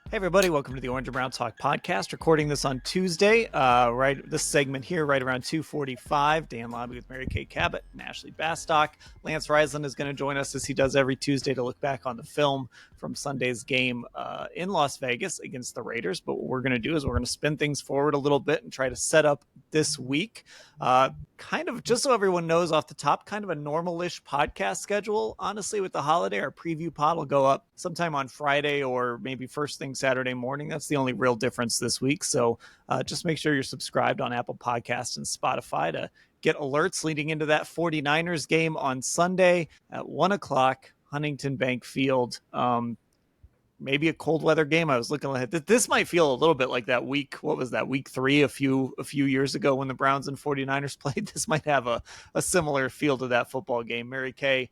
Hey everybody, welcome to the Orange and Brown Talk podcast. Recording this on Tuesday, this segment here right around 2:45. Dan Labbe with Kay Cabot and Ashley Bastock. Lance Reisland is going to join us as he does every Tuesday to look back on the film from Sunday's game in Las Vegas against the Raiders. But what we're going to do is we're going to spin things forward a little bit and try to set up this week. Kind of, just so everyone knows off the top, kind of a normal-ish podcast schedule. Honestly, with the holiday, our preview pod will go up sometime on Friday or maybe first thing Saturday morning. That's the only real difference this week. So just make sure you're subscribed on Apple Podcasts and Spotify to get alerts leading into that 49ers game on Sunday at 1 o'clock, Huntington Bank Field. Maybe a cold weather game. I was looking at this. Might feel a little bit like that week. What was that, week 3 a few years ago when the Browns and 49ers played? This might have a similar feel to that football game. Mary Kay,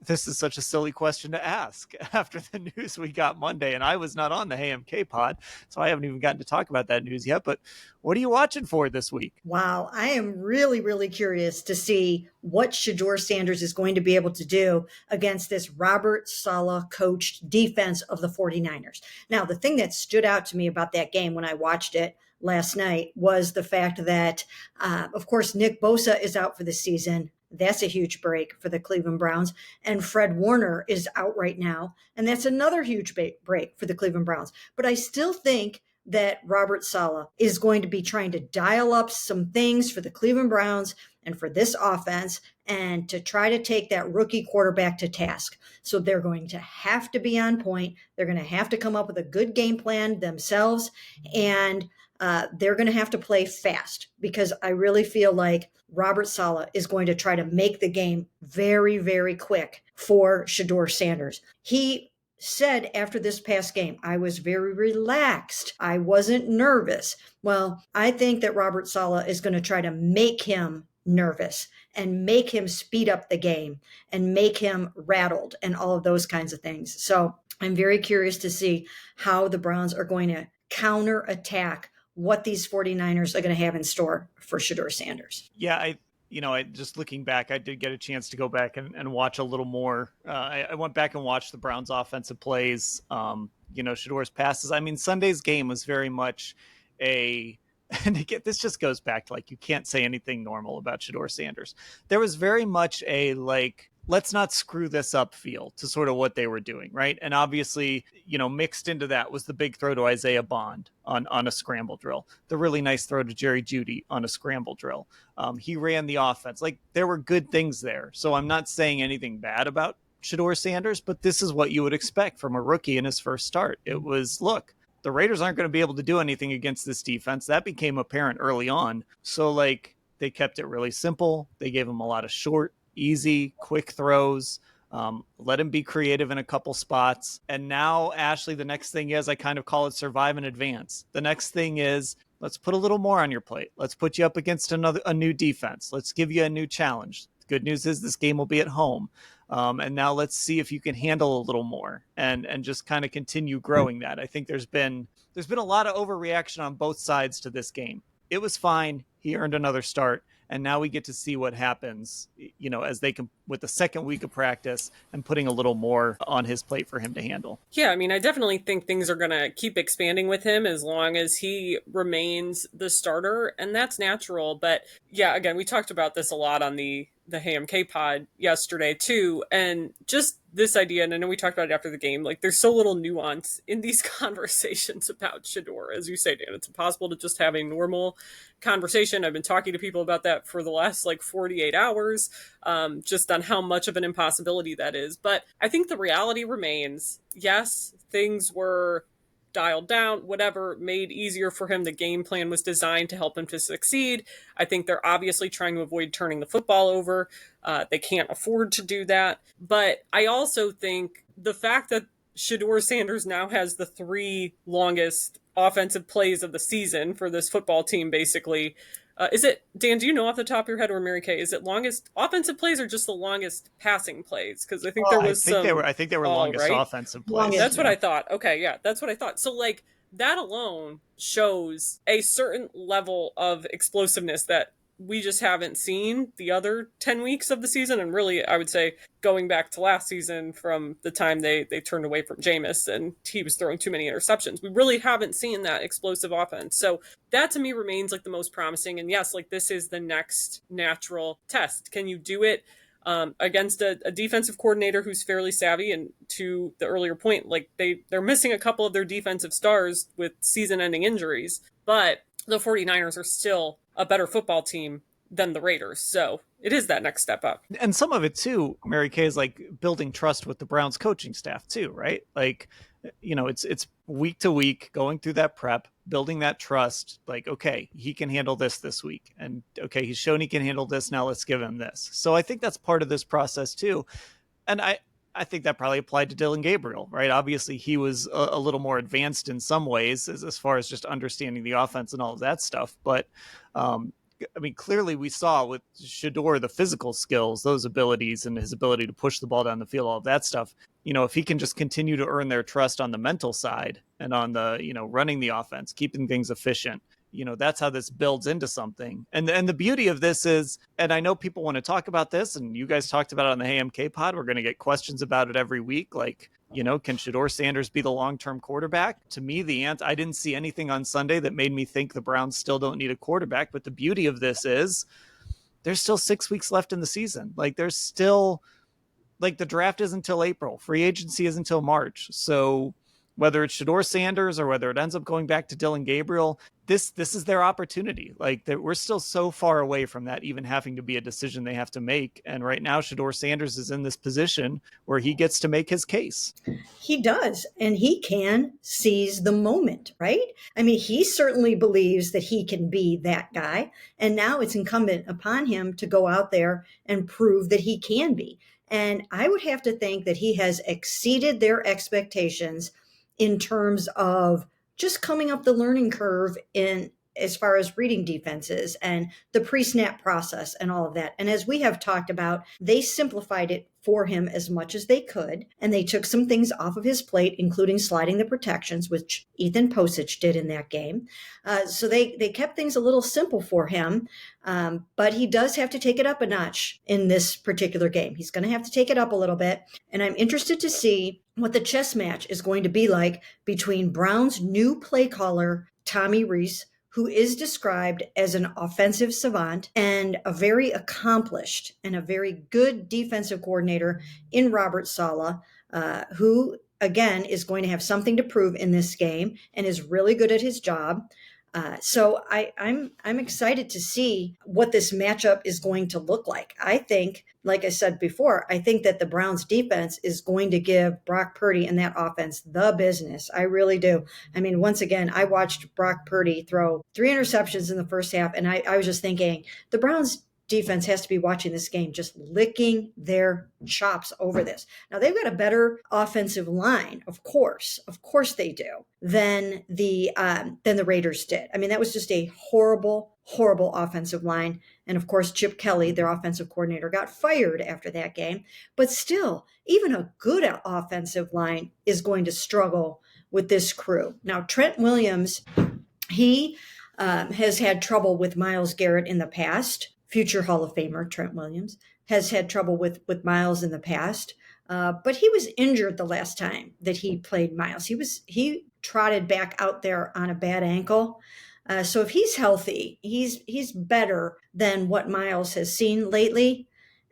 this is such a silly question to ask after the news we got Monday, and I was not on the HMK pod, so I haven't even gotten to talk about that news yet. But what are you watching for this week? Wow, I am really, really curious to see what Shedeur Sanders is going to be able to do against this Robert Saleh-coached defense of the 49ers. Now, the thing that stood out to me about that game when I watched it last night was the fact that, of course, Nick Bosa is out for the season. That's a huge break for the Cleveland Browns. And Fred Warner is out right now. And that's another huge break for the Cleveland Browns. But I still think that Robert Saleh is going to be trying to dial up some things for the Cleveland Browns and for this offense and to try to take that rookie quarterback to task. So they're going to have to be on point. They're going to have to come up with a good game plan themselves. And they're going to have to play fast because I really feel like Robert Saleh is going to try to make the game very, very quick for Shedeur Sanders. He said after this past game, I was very relaxed. I wasn't nervous. Well, I think that Robert Saleh is going to try to make him nervous and make him speed up the game and make him rattled and all of those kinds of things. So I'm very curious to see how the Browns are going to counterattack what these 49ers are going to have in store for Shedeur Sanders. Yeah, I just looking back, I did get a chance to go back and watch a little more. I went back and watched the Browns' offensive plays, Shedeur's passes. I mean, Sunday's game was very much and again, this just goes back to, like, you can't say anything normal about Shedeur Sanders. There was very much a, like, let's not screw this up feel to sort of what they were doing, right? And obviously, mixed into that was the big throw to Isaiah Bond on a scramble drill, the really nice throw to Jerry Jeudy on a scramble drill. He ran the offense. Like, there were good things there. So I'm not saying anything bad about Shedeur Sanders, but this is what you would expect from a rookie in his first start. It was, look, the Raiders aren't going to be able to do anything against this defense. That became apparent early on. So, like, they kept it really simple. They gave him a lot of short, easy, quick throws. Let him be creative in a couple spots. And now, Ashley, the next thing is, I kind of call it survive and advance. The next thing is, let's put a little more on your plate. Let's put you up against a new defense. Let's give you a new challenge. The good news is this game will be at home. And now let's see if you can handle a little more and just kind of continue growing that. I think there's been a lot of overreaction on both sides to this game. It was fine. He earned another start. And now we get to see what happens, as they can with the second week of practice and putting a little more on his plate for him to handle. Yeah, I mean, I definitely think things are going to keep expanding with him as long as he remains the starter. And that's natural. But yeah, again, we talked about this a lot on the HMK pod yesterday too. And just this idea, and I know we talked about it after the game, like, there's so little nuance in these conversations about Shedeur. As you say, Dan, it's impossible to just have a normal conversation. I've been talking to people about that for the last 48 hours, just on how much of an impossibility that is. But I think the reality remains, yes, things were dialed down, whatever, made easier for him. The game plan was designed to help him to succeed. I think they're obviously trying to avoid turning the football over. They can't afford to do that. But I also think the fact that Shedeur Sanders now has the 3 longest offensive plays of the season for this football team, basically. Is it, Dan, do you know off the top of your head, or Mary Kay, is it longest offensive plays or just the longest passing plays? Because I think there was I think they were longest right? offensive plays. That's what I thought. Okay, yeah, that's what I thought. So, that alone shows a certain level of explosiveness that we just haven't seen the other 10 weeks of the season. And really, I would say going back to last season from the time they turned away from Jameis and he was throwing too many interceptions, we really haven't seen that explosive offense. So that to me remains like the most promising. And yes, like this is the next natural test. Can you do it against a defensive coordinator who's fairly savvy? And to the earlier point, like they're missing a couple of their defensive stars with season-ending injuries, but the 49ers are still a better football team than the Raiders. So it is that next step up. And some of it too, Mary Kay, is like building trust with the Browns coaching staff too, right? Like, it's week to week going through that prep, building that trust. Like, okay, he can handle this week, and okay, he's shown he can handle this. Now let's give him this. So I think that's part of this process too. And I think that probably applied to Dylan Gabriel, right? Obviously, he was a little more advanced in some ways as far as just understanding the offense and all of that stuff. But I mean, clearly we saw with Shedeur the physical skills, those abilities, and his ability to push the ball down the field, all of that stuff. If he can just continue to earn their trust on the mental side and on the, running the offense, keeping things efficient, that's how this builds into something. And the beauty of this is, and I know people want to talk about this, and you guys talked about it on the HMK pod. We're going to get questions about it every week. Like, can Shedeur Sanders be the long-term quarterback? To me, I didn't see anything on Sunday that made me think the Browns still don't need a quarterback. But the beauty of this is there's still 6 weeks left in the season. Like, there's still, like, the draft is until April. Free agency is until March. So whether it's Shedeur Sanders or whether it ends up going back to Dylan Gabriel, this is their opportunity. Like, we're still so far away from that even having to be a decision they have to make. And right now, Shedeur Sanders is in this position where he gets to make his case. He does, and he can seize the moment, right? I mean, he certainly believes that he can be that guy, and now it's incumbent upon him to go out there and prove that he can be. And I would have to think that he has exceeded their expectations in terms of just coming up the learning curve in as far as reading defenses and the pre-snap process and all of that. And as we have talked about, they simplified it for him as much as they could. And they took some things off of his plate, including sliding the protections, which Ethan Posich did in that game. So they kept things a little simple for him. But he does have to take it up a notch in this particular game. He's going to have to take it up a little bit. And I'm interested to see what the chess match is going to be like between Brown's new play caller, Tommy Rees, who is described as an offensive savant, and a very accomplished and a very good defensive coordinator in Robert Saleh, who, again, is going to have something to prove in this game and is really good at his job. So I'm excited to see what this matchup is going to look like. I think, like I said before, I think that the Browns defense is going to give Brock Purdy and that offense the business. I really do. I mean, once again, I watched Brock Purdy throw 3 interceptions in the first half, and I was just thinking the Browns defense has to be watching this game, just licking their chops over this. Now, they've got a better offensive line, of course they do, than the Raiders did. I mean, that was just a horrible offensive line. And of course, Chip Kelly, their offensive coordinator, got fired after that game. But still, even a good offensive line is going to struggle with this crew. Now, Trent Williams, he has had trouble with Myles Garrett in the past. Future Hall of Famer Trent Williams has had trouble with Myles in the past, but he was injured the last time that he played Myles. He trotted back out there on a bad ankle. So if he's healthy, he's better than what Myles has seen lately.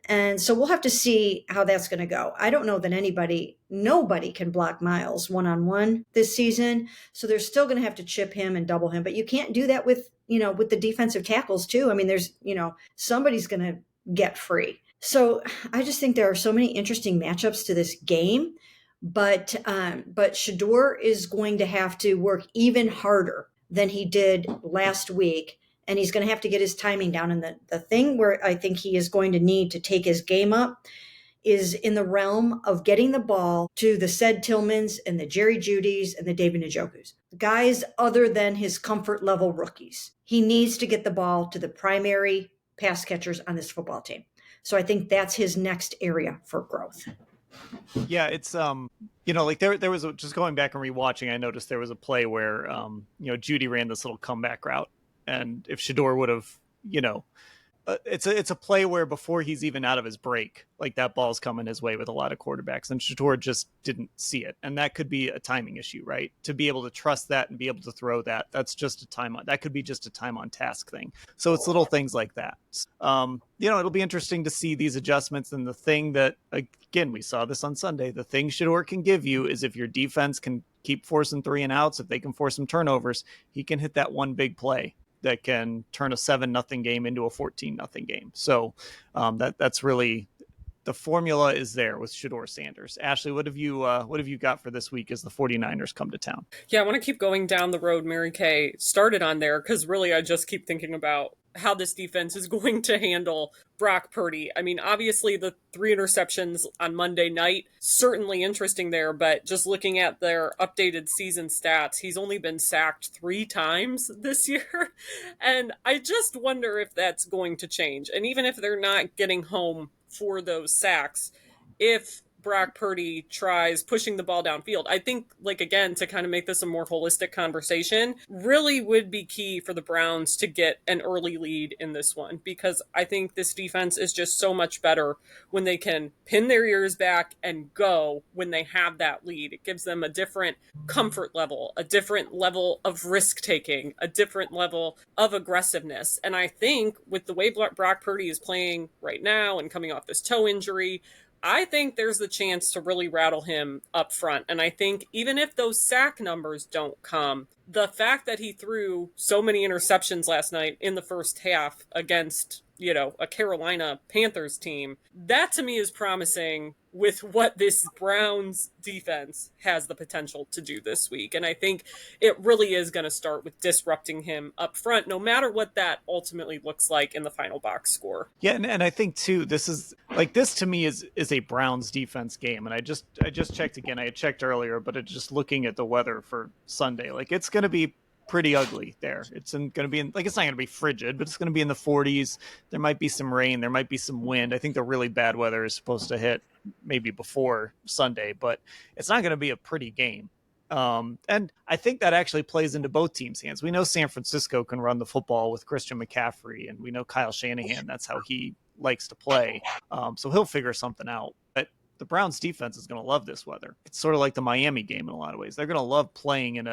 And so we'll have to see how that's going to go. I don't know that nobody can block Myles one-on-one this season. So they're still going to have to chip him and double him, but you can't do that with the defensive tackles too. I mean, there's, somebody's going to get free. So I just think there are so many interesting matchups to this game, but Shedeur is going to have to work even harder than he did last week. And he's going to have to get his timing down. And the thing where I think he is going to need to take his game up is in the realm of getting the ball to the Ced Tillmans and the Jerry Judys and the David Njokus, guys other than his comfort level rookies. He needs to get the ball to the primary pass catchers on this football team. So I think that's his next area for growth. Yeah, it's like there was just going back and rewatching, I noticed there was a play where Judy ran this little comeback route, and if Shedeur would have it's a play where before he's even out of his break, like that ball's coming his way with a lot of quarterbacks, and Shedeur just didn't see it, and that could be a timing issue, right? To be able to trust that and be able to throw that, that's just a time on. That could be just a time on task thing. So it's little things like that. It'll be interesting to see these adjustments. And the thing that, again, we saw this on Sunday. The thing Shedeur can give you is if your defense can keep forcing 3-and-outs, if they can force some turnovers, he can hit that one big play that can turn a 7-0 game into a 14-0 game. So that's really the formula is there with Shedeur Sanders. Ashley, what have you got for this week as the 49ers come to town? Yeah, I want to keep going down the road Mary Kay started on there, because really I just keep thinking about how this defense is going to handle Brock Purdy. I mean, obviously the 3 interceptions on Monday night, certainly interesting there, but just looking at their updated season stats, he's only been sacked 3 times this year. And I just wonder if that's going to change. And even if they're not getting home for those sacks, if Brock Purdy tries pushing the ball downfield, I think, again, to kind of make this a more holistic conversation, really would be key for the Browns to get an early lead in this one, because I think this defense is just so much better when they can pin their ears back and go when they have that lead. It gives them a different comfort level, a different level of risk taking, a different level of aggressiveness. And I think with the way Brock Purdy is playing right now and coming off this toe injury, I think there's the chance to really rattle him up front. And I think even if those sack numbers don't come, the fact that he threw so many interceptions last night in the first half against, a Carolina Panthers team, that to me is promising with what this Browns defense has the potential to do this week. And I think it really is going to start with disrupting him up front, no matter what that ultimately looks like in the final box score. Yeah, and I think too, this to me is a Browns defense game. And I just checked again. I had checked earlier, but just looking at the weather for Sunday, it's going to be pretty ugly there. It's going to be it's not going to be frigid, but it's going to be in the 40s. There might be some rain. There might be some wind. I think the really bad weather is supposed to hit maybe before Sunday, but it's not going to be a pretty game. And I think that actually plays into both teams' hands. We know San Francisco can run the football with Christian McCaffrey, and we know Kyle Shanahan, that's how he likes to play. So he'll figure something out. But the Browns defense is going to love this weather. It's sort of like the Miami game in a lot of ways. They're going to love playing in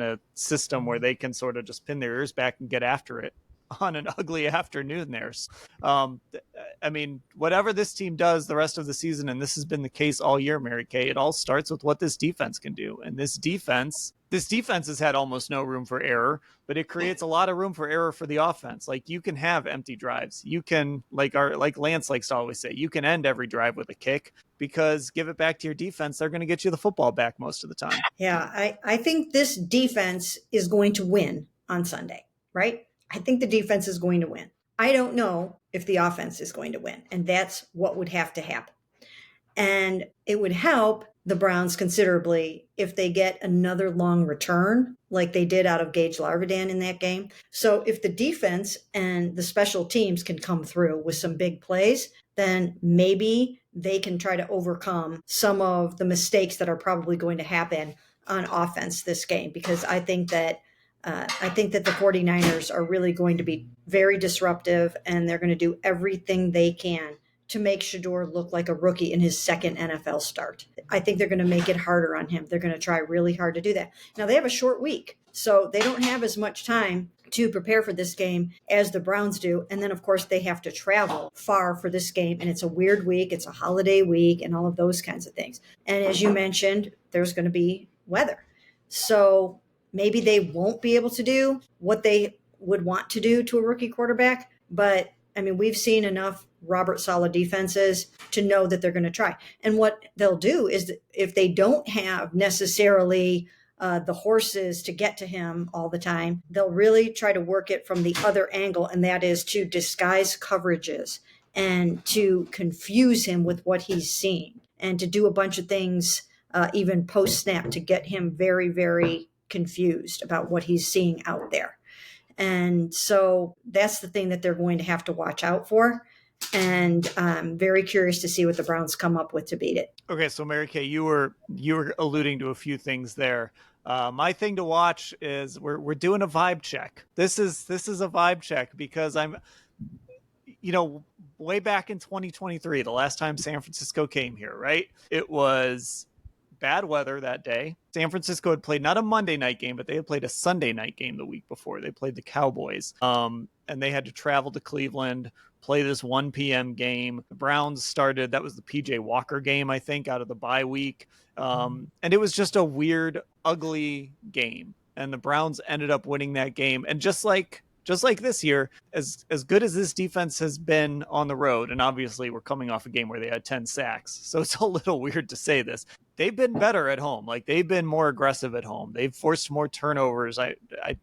a system where they can sort of just pin their ears back and get after it on an ugly afternoon there. I mean, whatever this team does the rest of the season, and this has been the case all year, Mary Kay, it all starts with what this defense can do. And this defense has had almost no room for error, but it creates a lot of room for error for the offense. You can have empty drives. You can, like Lance likes to always say, you can end every drive with a kick, because give it back to your defense. They're going to get you the football back most of the time. Yeah, I think this defense is going to win on Sunday, right? I think the defense is going to win. I don't know if the offense is going to win, and that's what would have to happen. And it would help the Browns considerably if they get another long return like they did out of Gage Larvidan in that game. So if the defense and the special teams can come through with some big plays, then maybe they can try to overcome some of the mistakes that are probably going to happen on offense this game, because I think that the 49ers are really going to be very disruptive, and they're going to do everything they can to make Shedeur look like a rookie in his second NFL start. I think they're going to make it harder on him. They're going to try really hard to do that. Now, they have a short week, so they don't have as much time to prepare for this game as the Browns do. And then, of course, they have to travel far for this game, and it's a weird week. It's a holiday week and all of those kinds of things. And as you mentioned, there's going to be weather. So maybe they won't be able to do what they would want to do to a rookie quarterback. But, I mean, we've seen enough Robert Saleh defenses to know that they're going to try. And what they'll do is, if they don't have necessarily the horses to get to him all the time, they'll really try to work it from the other angle, and that is to disguise coverages and to confuse him with what he's seeing, and to do a bunch of things even post-snap to get him very, very confused about what he's seeing out there. And so that's the thing that they're going to have to watch out for. And I'm very curious to see what the Browns come up with to beat it. Okay, so Mary Kay, you were alluding to a few things there. My thing to watch is we're doing a vibe check. This is a vibe check, because way back in 2023, the last time San Francisco came here, right? It was bad weather that day. San Francisco had played not a Monday night game, but they had played a Sunday night game the week before. They played the Cowboys, and they had to travel to Cleveland, play this 1 p.m. game. The Browns started, that was the PJ Walker game, I think, out of the bye week. And it was just a weird, ugly game. And the Browns ended up winning that game. And just like this year, as good as this defense has been on the road, and obviously we're coming off a game where they had 10 sacks, so it's a little weird to say this. They've been better at home. Like, they've been more aggressive at home. They've forced more turnovers. I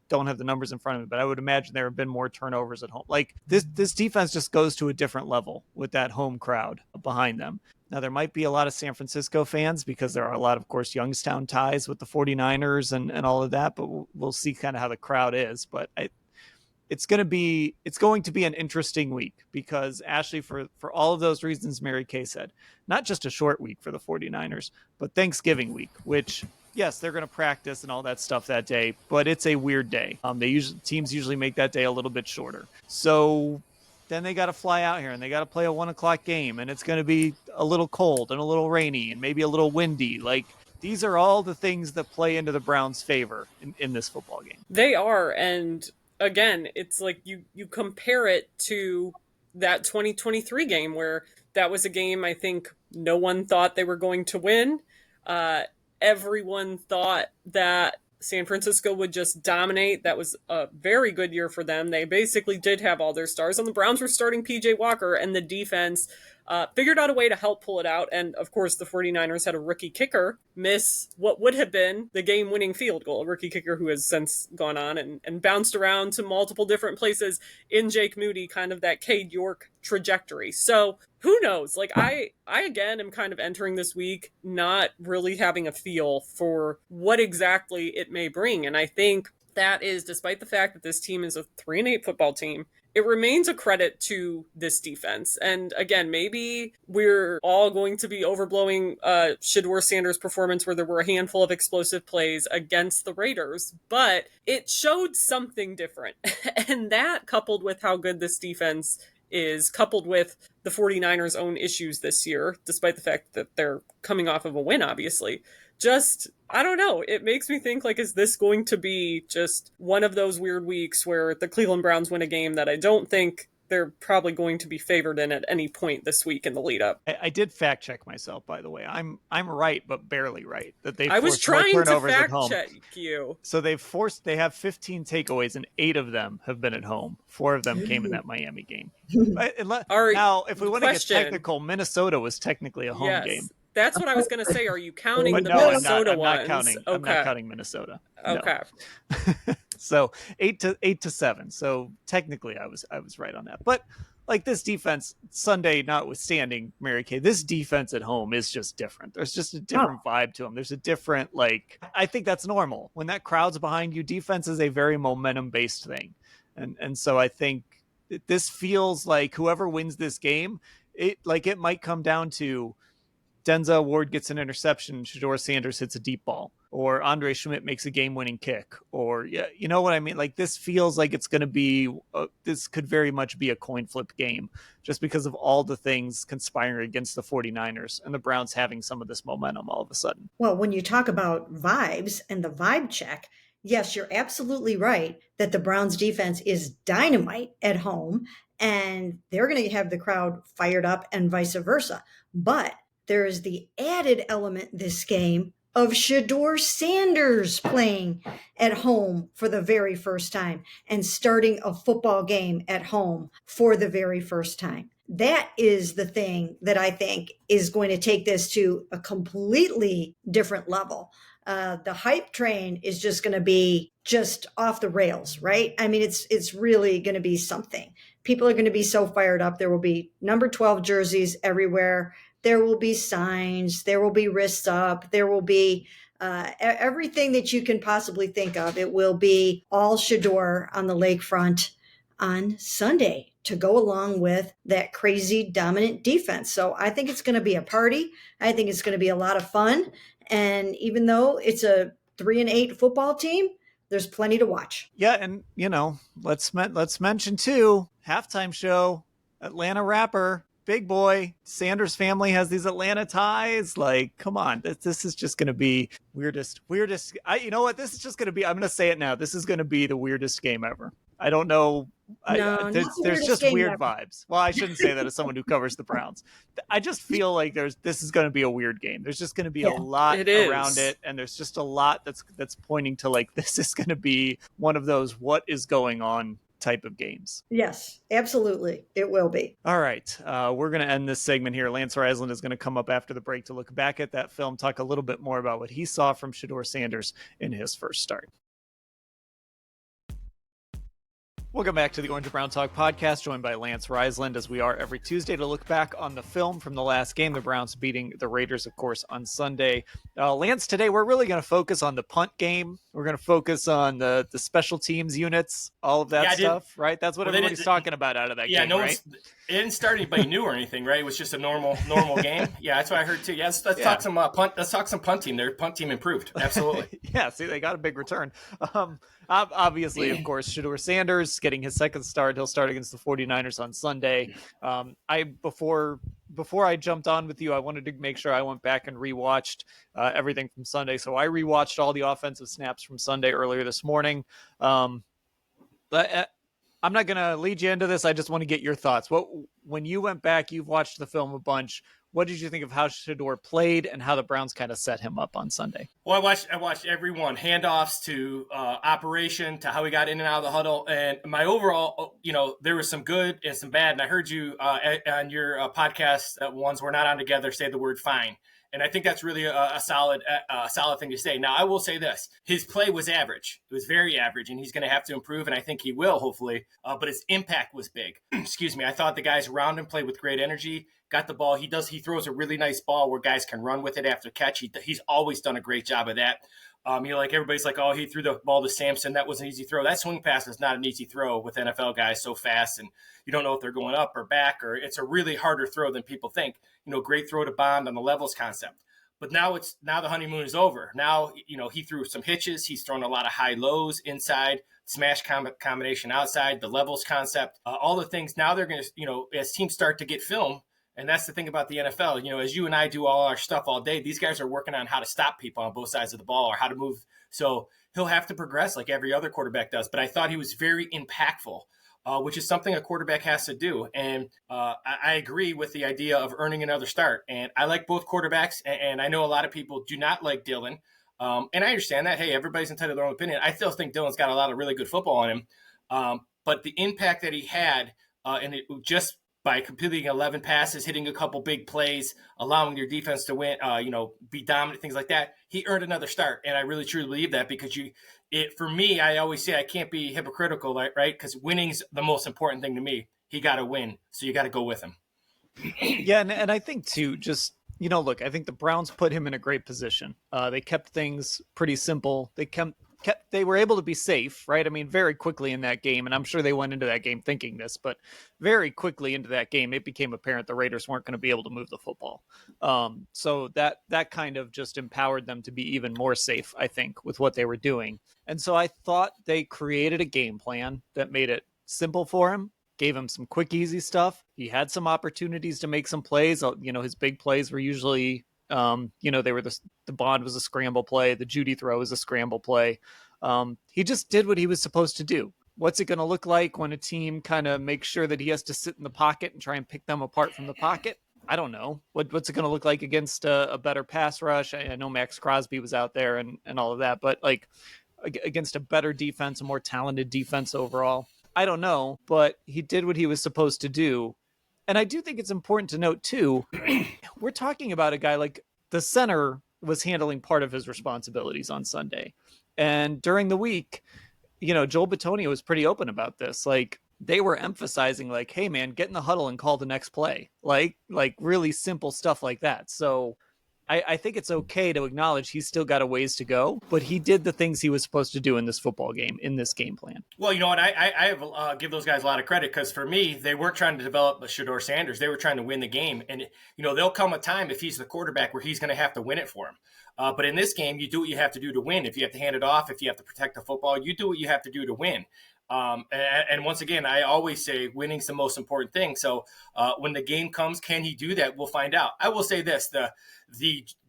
don't have the numbers in front of me, but I would imagine there have been more turnovers at home. Like, this defense just goes to a different level with that home crowd behind them. Now, there might be a lot of San Francisco fans because there are a lot, of course, Youngstown ties with the 49ers and all of that, but we'll see kind of how the crowd is. But it's going to be an interesting week because, Ashley, for all of those reasons Mary Kay said, not just a short week for the 49ers, but Thanksgiving week, which, yes, they're going to practice and all that stuff that day, but it's a weird day. Teams usually make that day a little bit shorter. So then they got to fly out here and they got to play a 1:00 game, and it's going to be a little cold and a little rainy and maybe a little windy. Like, these are all the things that play into the Browns' favor in this football game. They are, and again, it's like you compare it to that 2023 game where that was a game I think no one thought they were going to win. Everyone thought that San Francisco would just dominate. That was a very good year for them. They basically did have all their stars, and the Browns were starting PJ Walker, and the defense figured out a way to help pull it out. And of course, the 49ers had a rookie kicker miss what would have been the game-winning field goal, a rookie kicker who has since gone on and bounced around to multiple different places in Jake Moody, kind of that Cade York trajectory. So who knows? Like, I again am kind of entering this week not really having a feel for what exactly it may bring. And I think that is, despite the fact that this team is a 3-8 football team, it remains a credit to this defense. And again, maybe we're all going to be overblowing Shedeur Sanders' performance where there were a handful of explosive plays against the Raiders, but it showed something different. And that, coupled with how good this defense is, coupled with the 49ers' own issues this year, despite the fact that they're coming off of a win, obviously, just, I don't know. It makes me think, like, is this going to be just one of those weird weeks where the Cleveland Browns win a game that I don't think they're probably going to be favored in at any point this week in the lead up? I did fact check myself, by the way. I'm right, but barely right. That they I was trying to fact check you. So they have 15 takeaways, and 8 of them have been at home. 4 of them came in that Miami game. Now, if we want to get technical, Minnesota was technically a home game. That's what I was going to say. Are you counting the Minnesota ones? I'm not counting Minnesota. Okay. No. So 8 to 7. So technically, I was right on that. But like, this defense, Sunday notwithstanding, Mary Kay, this defense at home is just different. There's just a different vibe to them. There's a different, I think that's normal. When that crowd's behind you, defense is a very momentum-based thing. And so I think this feels like whoever wins this game, it might come down to Denzel Ward gets an interception, Shedeur Sanders hits a deep ball, or Andre Schmidt makes a game-winning kick, or, you know what I mean? Like, this feels like it's going to be, this could very much be a coin flip game, just because of all the things conspiring against the 49ers and the Browns having some of this momentum all of a sudden. Well, when you talk about vibes and the vibe check, yes, you're absolutely right that the Browns defense is dynamite at home, and they're going to have the crowd fired up and vice versa. But there is the added element this game of Shedeur Sanders playing at home for the very first time and starting a football game at home for the very first time. That is the thing that I think is going to take this to a completely different level. The hype train is just going to be just off the rails, right? I mean, it's really going to be something. People are going to be so fired up. There will be number 12 jerseys everywhere. There will be signs, there will be wrists up, there will be everything that you can possibly think of. It will be all Shedeur on the lakefront on Sunday to go along with that crazy dominant defense. So I think it's going to be a party. I think it's going to be a lot of fun. And even though it's a 3-8 football team, there's plenty to watch. Yeah, and let's mention too, halftime show. Atlanta rapper, big boy. Sanders family has these Atlanta ties. Like, come on, this is just going to be weirdest. You know what? This is just going to be. I'm going to say it now. This is going to be the weirdest game ever. I don't know. No, not the There's weirdest just game weird ever. vibes. Well, I shouldn't say that as someone who covers the Browns. I just feel like this is going to be a weird game. There's just going to be a Yeah. lot It around is. it, and there's just a lot that's pointing to like this is going to be one of those what is going on type of games. Yes, absolutely. It will be. All right. We're going to end this segment here. Lance Reisland is going to come up after the break to look back at that film, talk a little bit more about what he saw from Shedeur Sanders in his first start. Welcome back to the Orange and Brown Talk podcast, joined by Lance Reisland, as we are every Tuesday, to look back on the film from the last game, the Browns beating the Raiders, of course, on Sunday. Lance, today we're really going to focus on the punt game. We're going to focus on the special teams units, all of that stuff, right? That's what everybody's talking about out of that game, right? It didn't start anybody new or anything, right? It was just a normal game. Yeah, that's what I heard too. Yes, let's talk some punt. Let's talk some punt team. Their punt team improved. Absolutely. Yeah, see, they got a big return. Obviously, of course, Shedeur Sanders getting his second start. He'll start against the 49ers on Sunday. Before I jumped on with you, I wanted to make sure I went back and rewatched everything from Sunday. So I rewatched all the offensive snaps from Sunday earlier this morning. I'm not going to lead you into this. I just want to get your thoughts. When you went back, you've watched the film a bunch. What did you think of how Shedeur played and how the Browns kind of set him up on Sunday? Well, I watched every one, handoffs to operation to how he got in and out of the huddle. And my overall, there was some good and some bad. And I heard you on your podcast, ones we're not on together, say the word fine. And I think that's really a solid thing to say. Now, I will say this. His play was average. It was very average, and he's going to have to improve, and I think he will, hopefully. But his impact was big. Excuse me. I thought the guys around him played with great energy, got the ball. He throws a really nice ball where guys can run with it after catch. He's always done a great job of that. Like everybody's like, oh, he threw the ball to Sampson. That was an easy throw. That swing pass is not an easy throw with NFL guys so fast, and you don't know if they're going up or back, or it's a really harder throw than people think. Great throw to Bond on the levels concept. But now the honeymoon is over. Now, he threw some hitches. He's thrown a lot of high lows inside, smash combination outside, the levels concept, all the things. Now they're going to, as teams start to get film. And that's the thing about the NFL. As you and I do all our stuff all day, these guys are working on how to stop people on both sides of the ball or how to move. So he'll have to progress like every other quarterback does. But I thought he was very impactful, which is something a quarterback has to do. And I agree with the idea of earning another start. And I like both quarterbacks. And I know a lot of people do not like Dylan. And I understand that. Hey, everybody's entitled to their own opinion. I still think Dylan's got a lot of really good football on him. But the impact that he had, and it just by completing 11 passes, hitting a couple big plays, allowing your defense to win, be dominant, things like that, he earned another start. And I really truly believe that because for me, I always say I can't be hypocritical, right? Because winning's the most important thing to me. He got to win, so you got to go with him. Yeah, and I think too, just look, I think the Browns put him in a great position. They kept things pretty simple. They were able to be safe, right? I mean, very quickly in that game, and I'm sure they went into that game thinking this, but very quickly into that game, it became apparent the Raiders weren't going to be able to move the football. So that kind of just empowered them to be even more safe, I think, with what they were doing. And so I thought they created a game plan that made it simple for him, gave him some quick, easy stuff. He had some opportunities to make some plays. His big plays were usually they were the Bond was a scramble play. The Judy throw was a scramble play. He just did what he was supposed to do. What's it going to look like when a team kind of makes sure that he has to sit in the pocket and try and pick them apart from the pocket? I don't know. What's it going to look like against a better pass rush? I know Max Crosby was out there and all of that, but like against a better defense, a more talented defense overall, I don't know, but he did what he was supposed to do. And I do think it's important to note, too, we're talking about a guy like the center was handling part of his responsibilities on Sunday. And during the week, Joel Bitonio was pretty open about this. Like, they were emphasizing, like, hey, man, get in the huddle and call the next play. Like really simple stuff like that. So I think it's okay to acknowledge he's still got a ways to go, but he did the things he was supposed to do in this football game, in this game plan. Well, you know what? I give those guys a lot of credit because for me, they weren't trying to develop a Shedeur Sanders. They were trying to win the game. And, there'll come a time if he's the quarterback where he's going to have to win it for him. But in this game, you do what you have to do to win. If you have to hand it off, if you have to protect the football, you do what you have to do to win. And once again, I always say winning's the most important thing. So when the game comes, can he do that? We'll find out. I will say this: the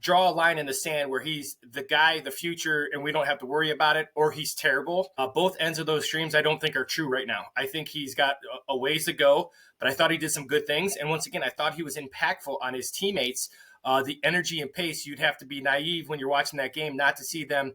draw a line in the sand where he's the guy, the future, and we don't have to worry about it, or he's terrible. Both ends of those streams, I don't think are true right now. I think he's got a ways to go, but I thought he did some good things. And once again, I thought he was impactful on his teammates. The energy and pace, you'd have to be naive when you're watching that game not to see them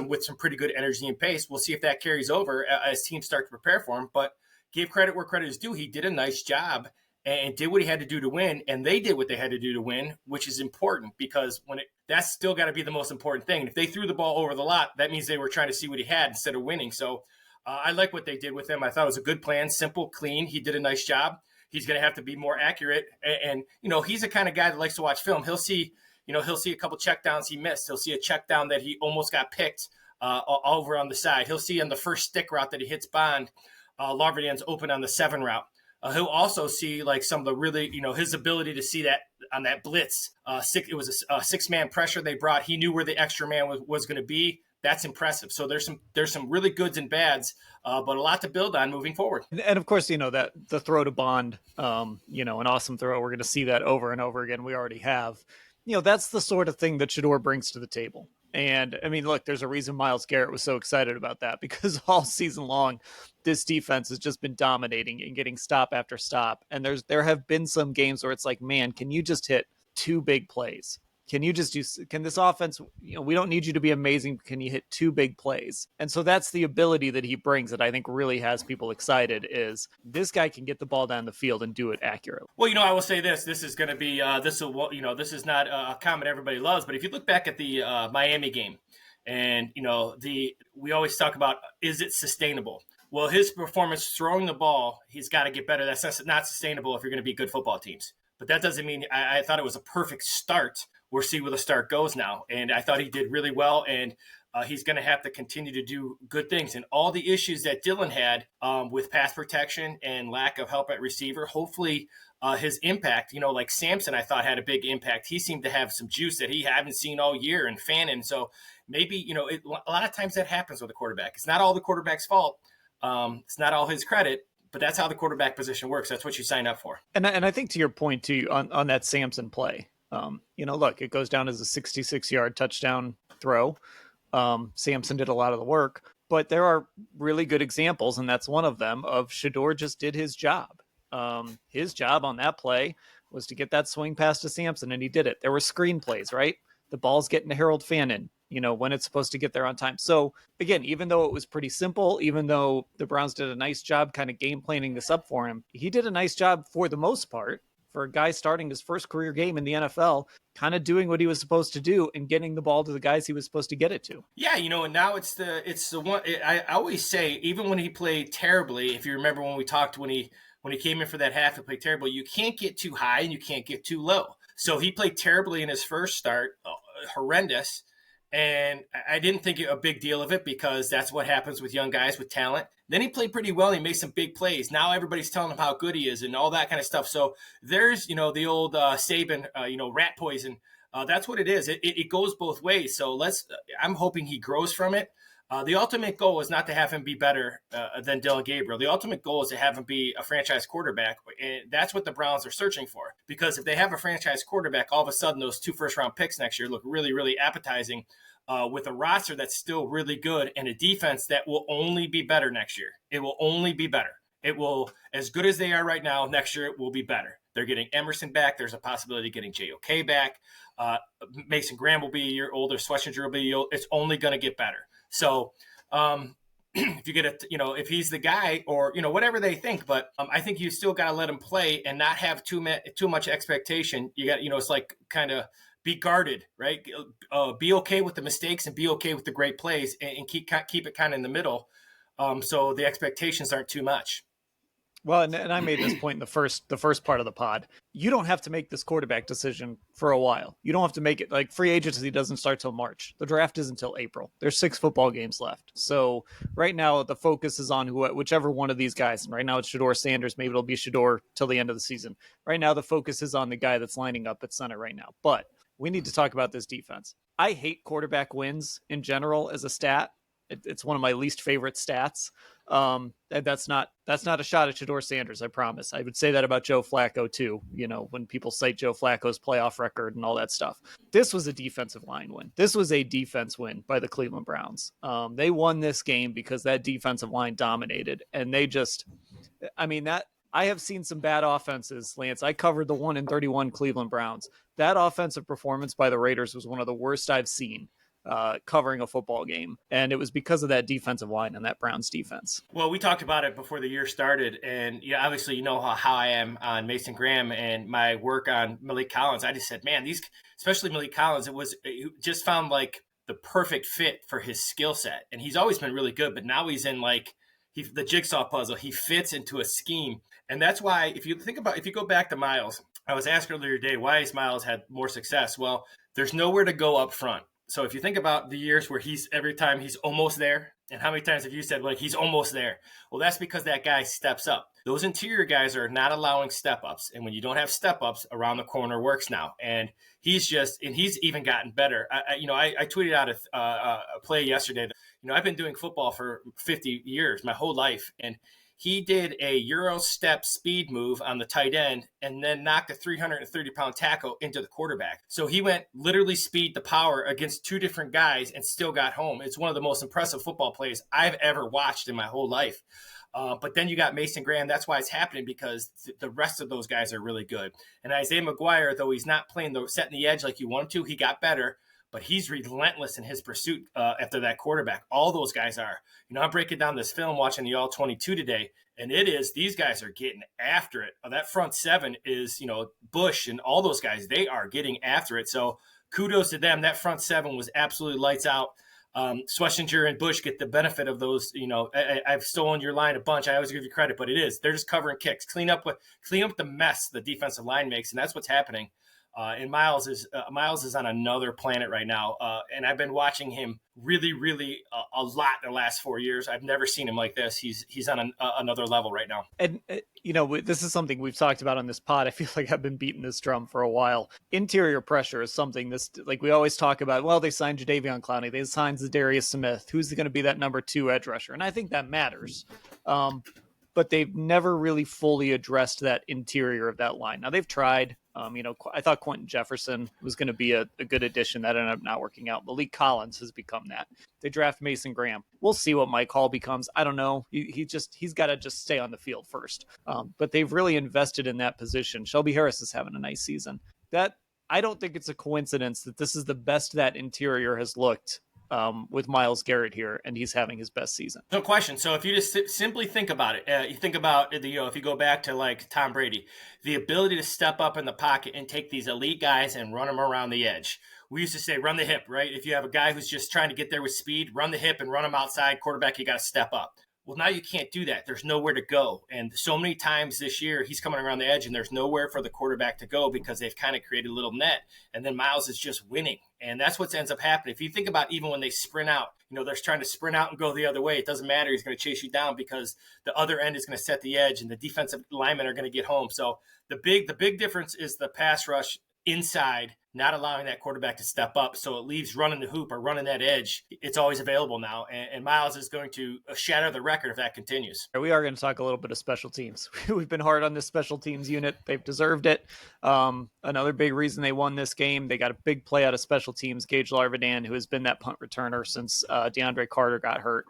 with some pretty good energy and pace. We'll see if that carries over as teams start to prepare for him. But give credit where credit is due. He did a nice job and did what he had to do to win, and they did what they had to do to win, which is important because that's still got to be the most important thing. And if they threw the ball over the lot, that means they were trying to see what he had instead of winning. So I like what they did with him. I thought it was a good plan, simple, clean. He did a nice job. He's going to have to be more accurate. And, he's the kind of guy that likes to watch film. He'll see a couple checkdowns he missed. He'll see a check down that he almost got picked over on the side. He'll see on the first stick route that he hits Bond, Larvadian's open on the 7 route. He'll also see like some of the really, his ability to see that on that blitz. It was a 6-man pressure they brought. He knew where the extra man was going to be. That's impressive. So there's some really goods and bads, but a lot to build on moving forward. And of course, that the throw to Bond, an awesome throw. We're going to see that over and over again. We already have. That's the sort of thing that Shedeur brings to the table. And I mean, look, there's a reason Myles Garrett was so excited about that, because all season long, this defense has just been dominating and getting stop after stop. And there have been some games where it's like, man, can you just hit 2 big plays? Can this offense, we don't need you to be amazing. Can you hit 2 big plays? And so that's the ability that he brings that I think really has people excited, is this guy can get the ball down the field and do it accurately. Well, I will say this is going to be, this is not a comment everybody loves, but if you look back at the Miami game and, we always talk about, is it sustainable? Well, his performance throwing the ball, he's got to get better. That's not sustainable if you're going to be good football teams. But that doesn't mean I thought it was a perfect start. We'll see where the start goes now. And I thought he did really well. And he's going to have to continue to do good things. And all the issues that Dylan had with pass protection and lack of help at receiver, hopefully his impact, like Sampson, I thought had a big impact. He seemed to have some juice that he hadn't seen all year, and Fannin. So maybe, a lot of times that happens with a quarterback. It's not all the quarterback's fault. It's not all his credit. But that's how the quarterback position works. That's what you sign up for. And I think to your point, too, on that Sampson play, look, it goes down as a 66-yard touchdown throw. Sampson did a lot of the work, but there are really good examples, and that's one of them, of Shedeur just did his job. His job on that play was to get that swing pass to Sampson, and he did it. There were screen plays, right? The ball's getting to Harold Fannin, when it's supposed to get there on time. So again, even though it was pretty simple, even though the Browns did a nice job kind of game planning this up for him, he did a nice job for the most part for a guy starting his first career game in the NFL, kind of doing what he was supposed to do and getting the ball to the guys he was supposed to get it to. Yeah, and now it's the one. I always say, even when he played terribly, if you remember when we talked when he came in for that half, he played terribly. You can't get too high and you can't get too low. So he played terribly in his first start, horrendous. And I didn't think a big deal of it because that's what happens with young guys with talent. Then he played pretty well. He made some big plays. Now everybody's telling him how good he is and all that kind of stuff. So there's, the old Saban, rat poison. That's what it is. It goes both ways. So I'm hoping he grows from it. The ultimate goal is not to have him be better than Dillon Gabriel. The ultimate goal is to have him be a franchise quarterback. And that's what the Browns are searching for. Because if they have a franchise quarterback, all of a sudden those 2 first-round picks next year look really, really appetizing with a roster that's still really good and a defense that will only be better next year. It will only be better. It will, as good as they are right now, next year it will be better. They're getting Emerson back. There's a possibility of getting JOK back. Mason Graham will be a year older. Schlesinger will be a year older. It's only going to get better. So if you get if he's the guy or, whatever they think, but I think you still got to let him play and not have too much expectation. You got, it's like kind of be guarded, right? Be okay with the mistakes and be okay with the great plays and keep it kind of in the middle. So the expectations aren't too much. Well, and I made this point in the first part of the pod. You don't have to make this quarterback decision for a while. You don't have to make it, like, free agency doesn't start till March. The draft is until April. There's 6 football games left. So right now the focus is on whichever one of these guys. And right now it's Shedeur Sanders. Maybe it'll be Shedeur till the end of the season. Right now the focus is on the guy that's lining up at center right now. But we need to talk about this defense. I hate quarterback wins in general as a stat. It's one of my least favorite stats. And that's not a shot at Shedeur Sanders, I promise. I would say that about Joe Flacco too, when people cite Joe Flacco's playoff record and all that stuff. This was a defensive line win. This was a defense win by the Cleveland Browns. They won this game because that defensive line dominated, and I have seen some bad offenses, Lance. I covered the 1-31 Cleveland Browns. That offensive performance by the Raiders was one of the worst I've seen covering a football game. And it was because of that defensive line and that Browns defense. Well, we talked about it before the year started. And obviously, how I am on Mason Graham and my work on Malik Collins. I just said, man, especially Malik Collins, it just found like the perfect fit for his skill set. And he's always been really good, but now he's in the jigsaw puzzle. He fits into a scheme. And that's why if you go back to Myles, I was asked earlier today, why has Myles had more success? Well, there's nowhere to go up front. So if you think about the years where every time he's almost there, and how many times have you said, he's almost there? Well, that's because that guy steps up. Those interior guys are not allowing step-ups. And when you don't have step-ups, around the corner works now. And he's even gotten better. I tweeted out a play yesterday. I've been doing football for 50 years, my whole life. And he did a Euro step speed move on the tight end and then knocked a 330-pound tackle into the quarterback. So he went literally speed to power against two different guys and still got home. It's one of the most impressive football plays I've ever watched in my whole life. But then you got Mason Graham. That's why it's happening, because the rest of those guys are really good. And Isaiah McGuire, though he's not setting the edge like you want him to, he got better. But he's relentless in his pursuit after that quarterback. All those guys are. I'm breaking down this film, watching the All-22 today, and these guys are getting after it. That front seven is, Bush and all those guys, they are getting after it. So kudos to them. That front seven was absolutely lights out. Schlesinger and Bush get the benefit of those. I've stolen your line a bunch. I always give you credit, but they're just covering kicks. Clean up the mess the defensive line makes, and that's what's happening. And Myles is on another planet right now. And I've been watching him really, really a lot the last 4 years. I've never seen him like this. He's on another level right now. And, this is something we've talked about on this pod. I feel like I've been beating this drum for a while. Interior pressure is something we always talk about. Well, they signed Jadeveon Clowney. They signed Zadarius Smith. Who's going to be that number 2 edge rusher? And I think that matters. But they've never really fully addressed that interior of that line. Now, they've tried. I thought Quentin Jefferson was going to be a good addition. That ended up not working out. Malik Collins has become that. They draft Mason Graham. We'll see what Mike Hall becomes. I don't know. He's got to just stay on the field first. But they've really invested in that position. Shelby Harris is having a nice season. I don't think it's a coincidence that this is the best that interior has looked with Myles Garrett here, and he's having his best season. No question. So if you just simply think about it, you think about if you go back to like Tom Brady, the ability to step up in the pocket and take these elite guys and run them around the edge. We used to say run the hip, right? If you have a guy who's just trying to get there with speed, run the hip and run him outside. Quarterback, you got to step up. Well, now you can't do that. There's nowhere to go. And so many times this year, he's coming around the edge and there's nowhere for the quarterback to go because they've kind of created a little net. And then Myles is just winning. And that's what ends up happening. If you think about even when they sprint out, they're trying to sprint out and go the other way. It doesn't matter. He's going to chase you down because the other end is going to set the edge and the defensive linemen are going to get home. So the big difference is the pass rush inside, not allowing that quarterback to step up. So it leaves running the hoop or running that edge. It's always available now. And Myles is going to shatter the record if that continues. We are going to talk a little bit of special teams. We've been hard on this special teams unit. They've deserved it. Another big reason they won this game, they got a big play out of special teams. Gage Larvidan, who has been that punt returner since DeAndre Carter got hurt,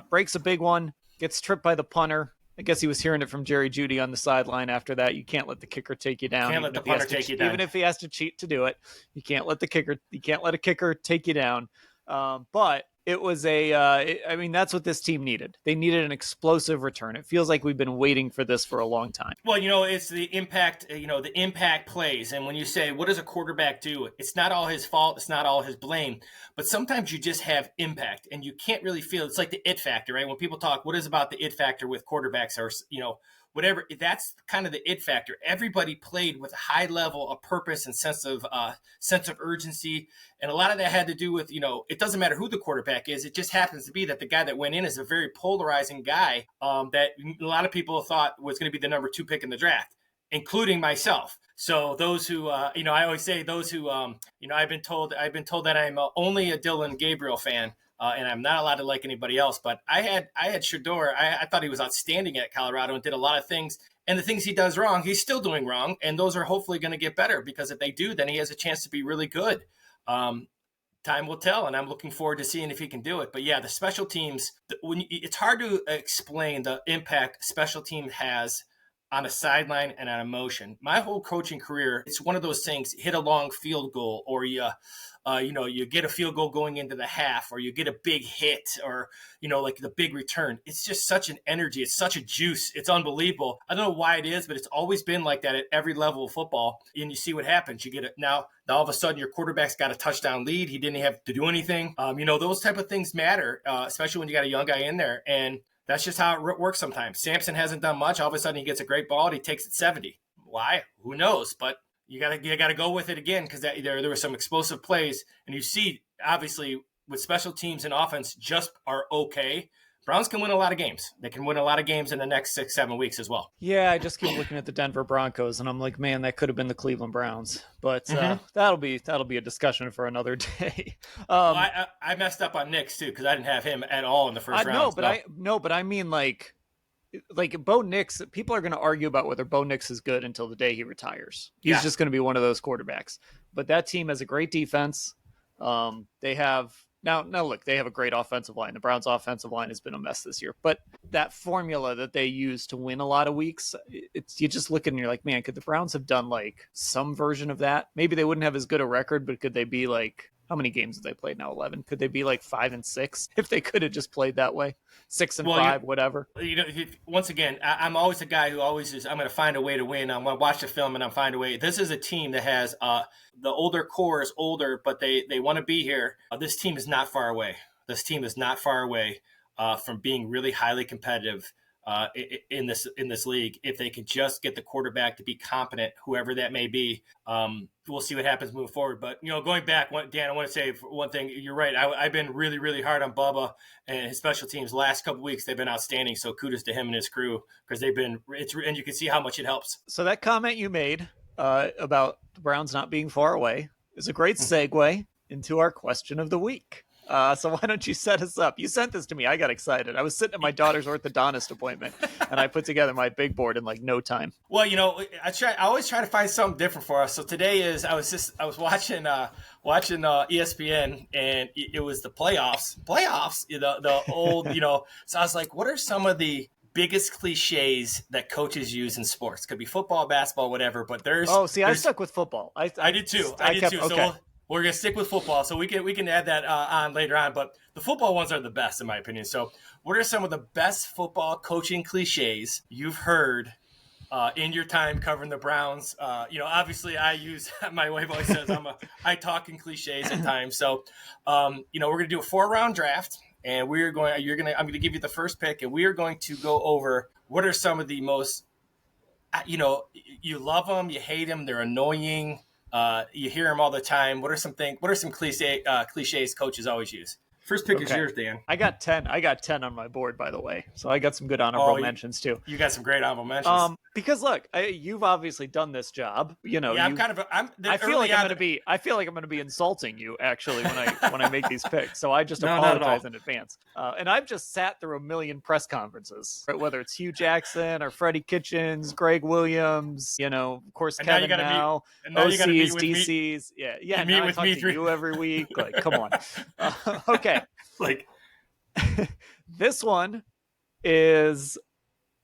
breaks a big one, gets tripped by the punter. I guess he was hearing it from Jerry Jeudy on the sideline after that. You can't let the kicker take you down. Can't let the punter take you down. Even if he has to cheat to do it, you can't let a kicker take you down. But it was that's what this team needed. They needed an explosive return. It feels like we've been waiting for this for a long time. Well, it's the impact, the impact plays. And when you say, what does a quarterback do? It's not all his fault. It's not all his blame. But sometimes you just have impact and you can't really feel. It's like the it factor, right? When people talk, what is about the it factor with quarterbacks or, whatever, that's kind of the it factor. Everybody played with a high level of purpose and sense of urgency. And a lot of that had to do with, it doesn't matter who the quarterback is. It just happens to be that the guy that went in is a very polarizing guy that a lot of people thought was going to be the number 2 pick in the draft, including myself. So those who, I always say those who, I've been told that I'm only a Dylan Gabriel fan. and I'm not allowed to like anybody else. But I had Shedeur. I thought he was outstanding at Colorado and did a lot of things. And the things he does wrong, he's still doing wrong. And those are hopefully going to get better, because if they do, then he has a chance to be really good. Time will tell, and I'm looking forward to seeing if he can do it. But yeah, the special teams, it's hard to explain the impact special team has on a sideline and on emotion. My whole coaching career, it's one of those things: hit a long field goal, or you get a field goal going into the half, or you get a big hit, or like the big return. It's just such an energy. It's such a juice. It's unbelievable. I don't know why it is, but it's always been like that at every level of football. And you see what happens. You get it now. All of a sudden, your quarterback's got a touchdown lead. He didn't have to do anything. Those type of things matter, especially when you got a young guy in there. And that's just how it works sometimes. Samson hasn't done much. All of a sudden, he gets a great ball and he takes it 70. Why? Who knows? But you gotta go with it again, because there were some explosive plays, and you see obviously with special teams and offense just are okay. Browns can win a lot of games. They can win a lot of games in the next 6-7 weeks as well. Yeah, I just keep looking at the Denver Broncos, and I'm like, man, that could have been the Cleveland Browns. But that'll be a discussion for another day. I messed up on Nix too, because I didn't have him at all in the first round. But I mean like Bo Nix. People are going to argue about whether Bo Nix is good until the day he retires. He's just going to be one of those quarterbacks. But that team has a great defense. They have. Now, look, they have a great offensive line. The Browns' offensive line has been a mess this year. But that formula that they use to win a lot of weeks, you just look and you're like, man, could the Browns have done like some version of that? Maybe they wouldn't have as good a record, but could they be like, how many games have they played now? 11. Could they be like 5-6 if they could have just played that way? 6-5, whatever. Once again, I'm always a guy who always is, I'm going to find a way to win. I'm going to watch the film and I'm find a way. This is a team that has the older core is older, but they want to be here. This team is not far away. This team is not far away from being really highly competitive in this league. If they can just get the quarterback to be competent, whoever that may be, we'll see what happens moving forward. But going back, Dan, I want to say one thing. You're right. I've been really, really hard on Bubba and his special teams. Last couple of weeks, they've been outstanding. So kudos to him and his crew, because and you can see how much it helps. So that comment you made about the Browns not being far away is a great segue into our question of the week. So why don't you set us up? You sent this to me. I got excited. I was sitting at my daughter's orthodontist appointment, and I put together my big board in like no time. Well, I always try to find something different for us. So today I was watching ESPN, and it was the playoffs, the old, so I was like, what are some of the biggest cliches that coaches use in sports? Could be football, basketball, whatever, but there's I stuck with football. I did too. Okay. So we're going to stick with football, so we can add that on later on. But the football ones are the best, in my opinion. So what are some of the best football coaching cliches you've heard in your time covering the Browns? Obviously I use, my wife always says I talk in cliches at times. So, we're going to do a 4-round draft, and I'm going to give you the first pick, and we are going to go over what are some of the most, you love them, you hate them, they're annoying. You hear them all the time. What are some cliches coaches always use? First pick is yours, Dan. I got 10 on my board, by the way. So I got some good honorable mentions too. You got some great honorable mentions. Because look, you've obviously done this job. I feel like I'm going to be insulting you actually when I make these picks. So I just apologize in advance. And I've just sat through a million press conferences, right? Whether it's Hugh Jackson or Freddie Kitchens, Greg Williams, of course, and Kevin now, OCs, DCs. Yeah. Now I talk to you every week. Like, come on. Okay. Like this one is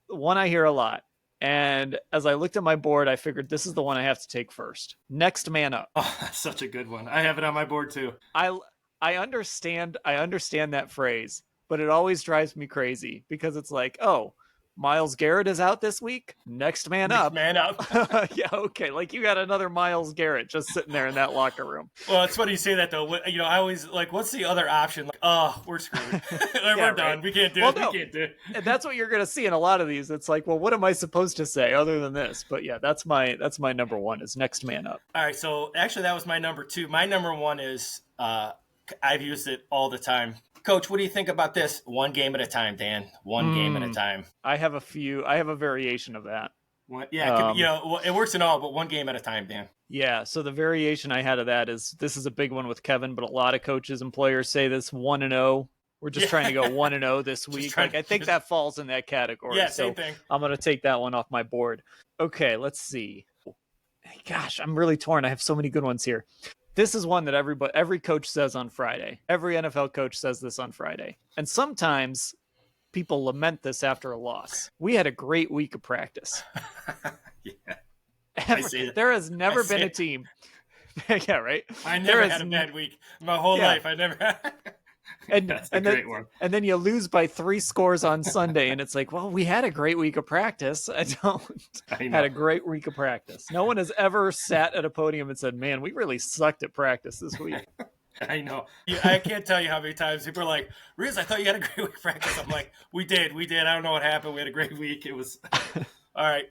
one I hear a lot. And as I looked at my board, I figured this is the one I have to take first. Next man up. Oh, that's such a good one. I have it on my board too. I understand that phrase, but it always drives me crazy because it's like, oh, Myles Garrett is out this week. Next man up. Yeah, okay. Like you got another Myles Garrett just sitting there in that locker room. Well, it's funny you say that though. I always like, what's the other option? Like, oh, we're screwed. We're done. We can't do it. We can't do it. And that's what you're gonna see in a lot of these. It's like, well, what am I supposed to say other than this? But yeah, that's my number one is next man up. All right. So actually, that was my number two. My number one is I've used it all the time. Coach, what do you think about this? One game at a time, Dan. One game at a time. I have a variation of that. Yeah, it could be, it works in all, but one game at a time, Dan. Yeah, so the variation I had of that is, this is a big one with Kevin, but a lot of coaches and players say this 1-0. We're just trying to go 1-0 this week. Like, I think that falls in that category. Yeah, same thing. I'm going to take that one off my board. Okay, let's see. Gosh, I'm really torn. I have so many good ones here. This is one that every coach says on Friday. Every NFL coach says this on Friday. And sometimes people lament this after a loss. We had a great week of practice. Yeah. There has never been a team. Yeah, right. I never had a bad week my whole life. I never had. That's a great one. And then you lose by 3 scores on Sunday, and it's like, well, we had a great week of practice. I had a great week of practice. No one has ever sat at a podium and said, man, we really sucked at practice this week. I know. I can't tell you how many times people are like, Riz, I thought you had a great week of practice. I'm like, we did. I don't know what happened. We had a great week. It was all right.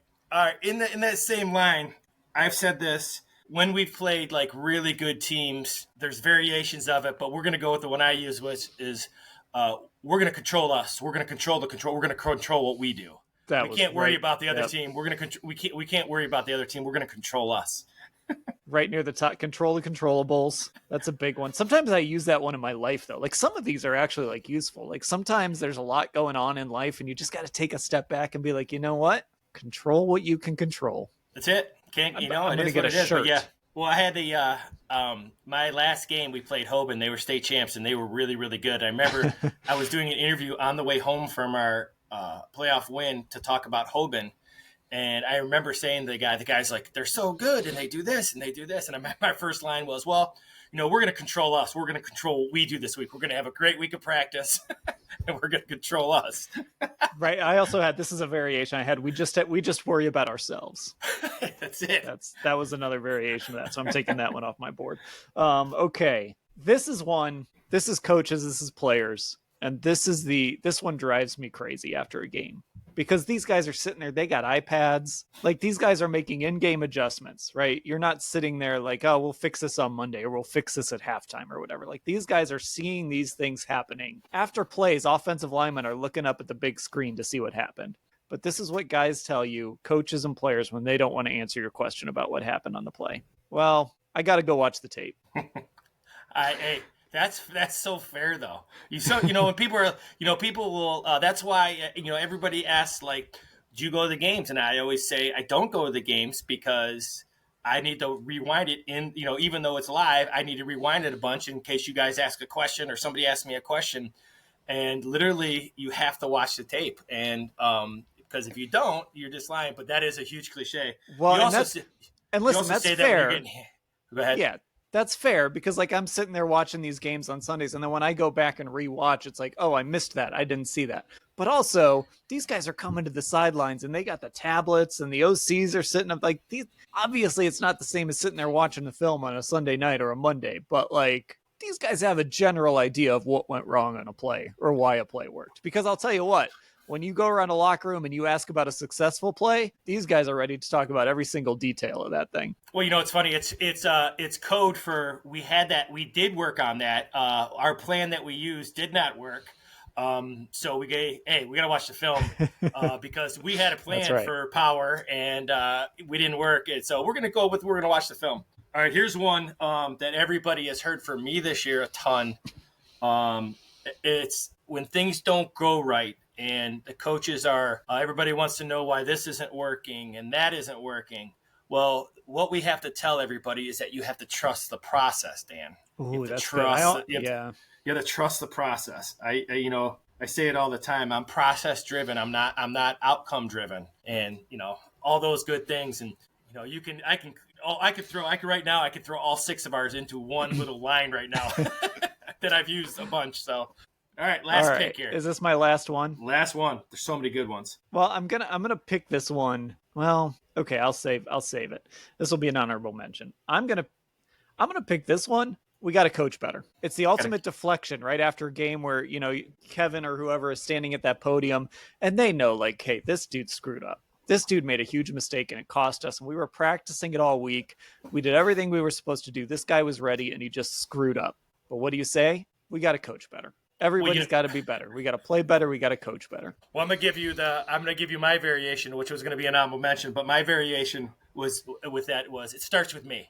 In that same line, I've said this. When we've played like really good teams, there's variations of it, but we're going to go with the one I use, which is we're going to control us. We're going to control the control. We're going to control what we do. We can't worry about the other team. We're going to we can't worry about the other team. We're going to control us. Right near the top, control the controllables. That's a big one. Sometimes I use that one in my life, though. Like, some of these are actually like useful. Like, sometimes there's a lot going on in life, and you just got to take a step back and be like, you know what? Control what you can control. That's it. I'm going to get a shirt. Yeah. Well, I had the my last game we played Hoban. They were state champs, and they were really, really good. I remember I was doing an interview on the way home from our playoff win to talk about Hoban. And I remember saying to the guy's like, they're so good, and they do this, and they do this. And my first line was, well, we're going to control us. We're going to control what we do this week. We're going to have a great week of practice, and we're going to control us. Right. I also had, this is a variation I had. We just worry about ourselves. That's it. That was another variation of that. So I'm taking that one off my board. Okay. This is coaches. This is players. And this one drives me crazy after a game, because these guys are sitting there, they got iPads. Like, these guys are making in-game adjustments, right? You're not sitting there like, oh, we'll fix this on Monday, or we'll fix this at halftime or whatever. Like, these guys are seeing these things happening. After plays, offensive linemen are looking up at the big screen to see what happened. But this is what guys tell you, coaches and players, when they don't want to answer your question about what happened on the play. Well, I got to go watch the tape. Hey, that's so fair though. When people are, people will. That's why everybody asks, like, do you go to the games? And I always say I don't go to the games, because I need to rewind it in. Even though it's live, I need to rewind it a bunch in case you guys ask a question or somebody asks me a question. And literally, you have to watch the tape. And because if you don't, you're just lying. But that is a huge cliche. Well, listen, that's fair. Go ahead. Yeah. That's fair, because like, I'm sitting there watching these games on Sundays, and then when I go back and rewatch, it's like, oh, I missed that. I didn't see that. But also, these guys are coming to the sidelines, and they got the tablets, and the OCs are sitting up like these. Obviously, it's not the same as sitting there watching the film on a Sunday night or a Monday, but like, these guys have a general idea of what went wrong on a play or why a play worked. Because I'll tell you what, when you go around a locker room and you ask about a successful play, these guys are ready to talk about every single detail of that thing. Well, it's funny. It's code for, we did work on that. Our plan that we used did not work. So we got to watch the film because we had a plan for power, and we didn't work. And so we're going to watch the film. All right, here's one that everybody has heard from me this year a ton. It's when things don't go right. And the coaches are, everybody wants to know why this isn't working and that isn't working. Well, what we have to tell everybody is that you have to trust the process, Dan. Ooh, that's trust. You have to trust the process. I say it all the time. I'm process driven. I'm not outcome driven. And all those good things. And I could throw all 6 of ours into one little line right now that I've used a bunch. So. All right, last pick here. Is this my last one? Last one. There's so many good ones. Well, I'm gonna pick this one. Well, okay, I'll save it. This will be an honorable mention. I'm gonna pick this one. We got to coach better. It's the ultimate deflection right after a game where Kevin or whoever is standing at that podium, and they know, like, hey, this dude screwed up. This dude made a huge mistake, and it cost us. And we were practicing it all week. We did everything we were supposed to do. This guy was ready, and he just screwed up. But what do you say? We got to coach better. Everybody's got to be better. We got to play better. We got to coach better. Well, I'm going to give you my variation, which was going to be an honorable mention, but my variation was it starts with me.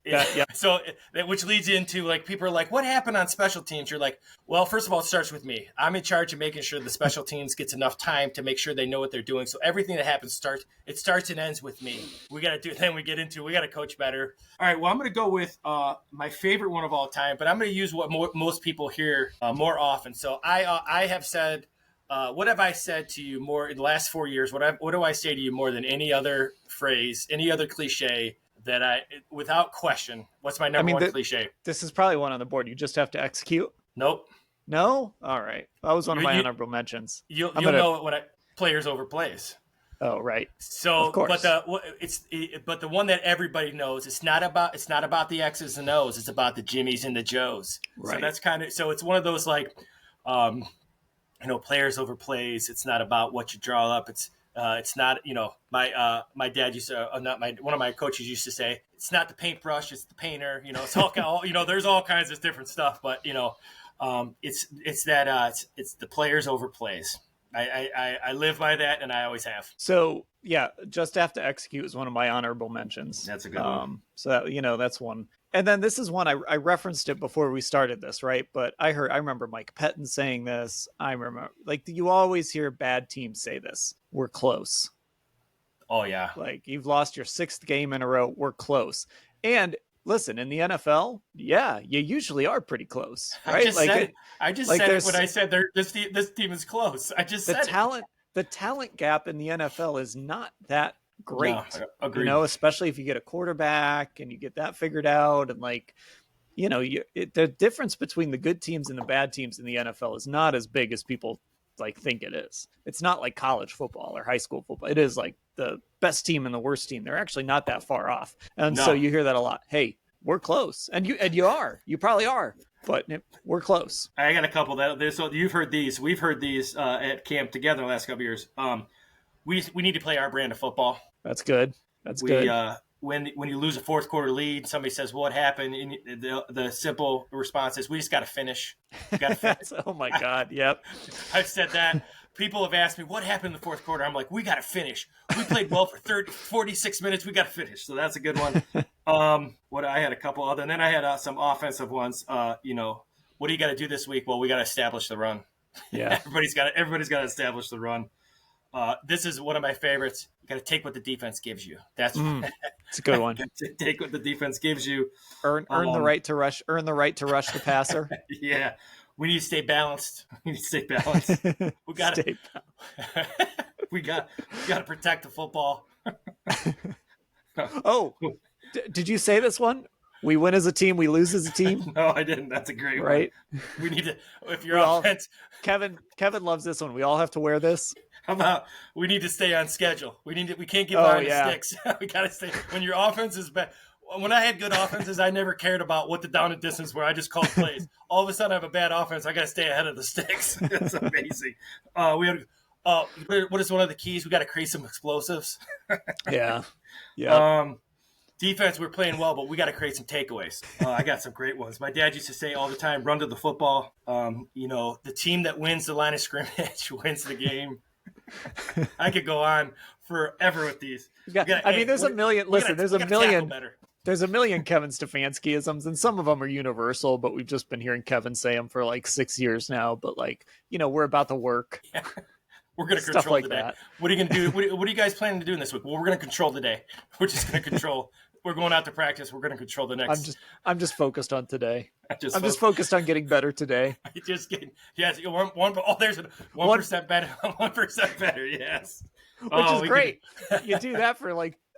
Yeah. So which leads into like, people are like, what happened on special teams? You're like, well, first of all, it starts with me. I'm in charge of making sure the special teams gets enough time to make sure they know what they're doing. So everything that happens starts and ends with me. We got to do it. Then we got to coach better. All right. Well, I'm going to go with my favorite one of all time, but I'm going to use what most people hear more often. So I have said, what have I said to you more in the last 4 years? What do I say to you more than any other phrase, any other cliche? That without question, what's my number one cliche? This is probably one on the board. You just have to execute. Nope. No? All right. That was one of my honorable mentions. You'll know it when players over plays. Oh, right. So, of course. But the one that everybody knows, it's not about the X's and O's. It's about the Jimmies and the Joes. Right. So that's so it's one of those like, players over plays. It's not about what you draw up. It's not, my dad used to, one of my coaches used to say, it's not the paintbrush, it's the painter, it's all, there's all kinds of different stuff, but, it's the players over plays. I live by that, and I always have. So yeah, just have to execute is one of my honorable mentions. That's a good one. So that, that's one. And then this is one I referenced it before we started this, right? But I remember Mike Pettin saying this. I remember, like, you always hear bad teams say this. We're close. Oh yeah. Like, you've lost your 6th game in a row. We're close. And listen, in the NFL, yeah, you usually are pretty close, right? I just said it when I said this team is close. I just said the talent gap in the NFL is not that great. No, agreed. Especially if you get a quarterback and you get that figured out, and the difference between the good teams and the bad teams in the NFL is not as big as people think it is. It's not like college football or high school football. It is like the best team and the worst team. They're actually not that far off. And so you hear that a lot. Hey, we're close. And you probably are, but we're close. I got a couple so you've heard these. We've heard these at camp together the last couple of years. We need to play our brand of football. That's good. Good. When you lose a fourth quarter lead, somebody says, "What happened?" And the simple response is, "We just got to finish." Oh my God! Yep. I've said that. People have asked me, "What happened in the fourth quarter?" I'm like, "We got to finish. We played well for 46 minutes. We got to finish." So that's a good one. I had a couple other, and then I had some offensive ones. What do you got to do this week? Well, we got to establish the run. Yeah. Everybody's got to establish the run. This is one of my favorites. You got to take what the defense gives you. That's it's a good one. Take what the defense gives you. Earn the right to rush. Earn the right to rush the passer. Yeah, we need to stay balanced. We got to. We got to protect the football. Oh, did you say this one? We win as a team, we lose as a team. No, I didn't. That's a great one. Right? We need to. If you're offense, Kevin loves this one. We all have to wear this. How about we need to stay on schedule? We can't get behind the sticks. We got to stay. When your offense is bad. When I had good offenses, I never cared about what the down and distance were. I just called plays. All of a sudden, I have a bad offense. I got to stay ahead of the sticks. It's amazing. What is one of the keys? We got to create some explosives. Yeah. Defense, we're playing well, but we got to create some takeaways. I got some great ones. My dad used to say all the time, run to the football. The team that wins the line of scrimmage wins the game. I could go on forever with these. There's a million. Listen, there's a million Kevin Stefanski-isms, and some of them are universal, but we've just been hearing Kevin say them for 6 years now. But we're about to work. Yeah. We're going to control the day. That. What are you going to do? What are you guys planning to do this week? Well, we're going to control the day. We're just going to control. We're going out to practice. We're going to control the next. I'm just focused on today. I'm just focused on getting better today. Just kidding. Yes. There's 1% better. 1% better. Yes. Which is great. You do that for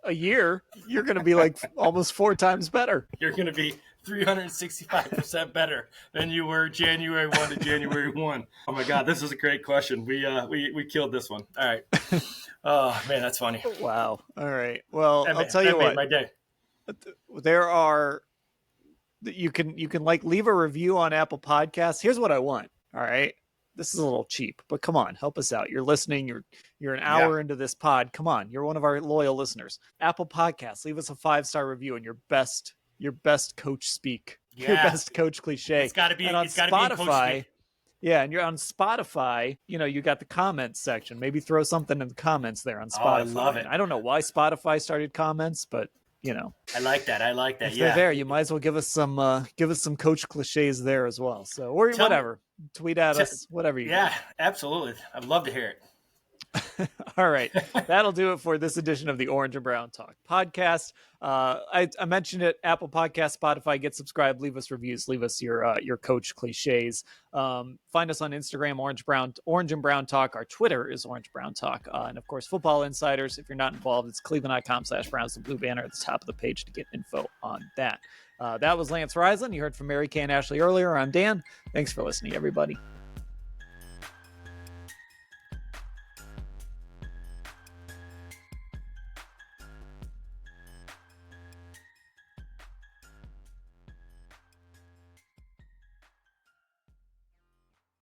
a year, you're going to be almost 4 times better. You're going to be 365% better than you were January 1 to January 1. Oh my God, this is a great question. We killed this one. All right. Oh man, that's funny. Wow. All right. Well, I'll tell you what. My day. There are. You can leave a review on Apple Podcasts. Here's what I want. All right. This is a little cheap, but come on, help us out. You're listening. You're an hour into this pod. Come on, you're one of our loyal listeners. Apple Podcasts, leave us a 5-star review and your best coach speak, your best coach cliche. It's got to be and on Spotify. Yeah, and you're on Spotify, you got the comments section. Maybe throw something in the comments there on Spotify. Oh, I love it. I don't know why Spotify started comments, but I like that. if Yeah. they're there, you might as well give us some coach cliches there as well. So, or whatever, tweet at us, whatever you. Yeah, absolutely. I'd love to hear it. All right. That'll do it for this edition of the Orange and Brown Talk podcast. I mentioned it, Apple Podcast, Spotify, get subscribed, leave us reviews, leave us your coach cliches. Find us on Instagram, Orange and Brown Talk. Our Twitter is Orange Brown Talk. And of course, Football Insiders. If you're not involved, it's cleveland.com/Browns, the blue banner at the top of the page to get info on that. That was Lance Reisland. You heard from Mary Kay and Ashley earlier. I'm Dan. Thanks for listening, everybody.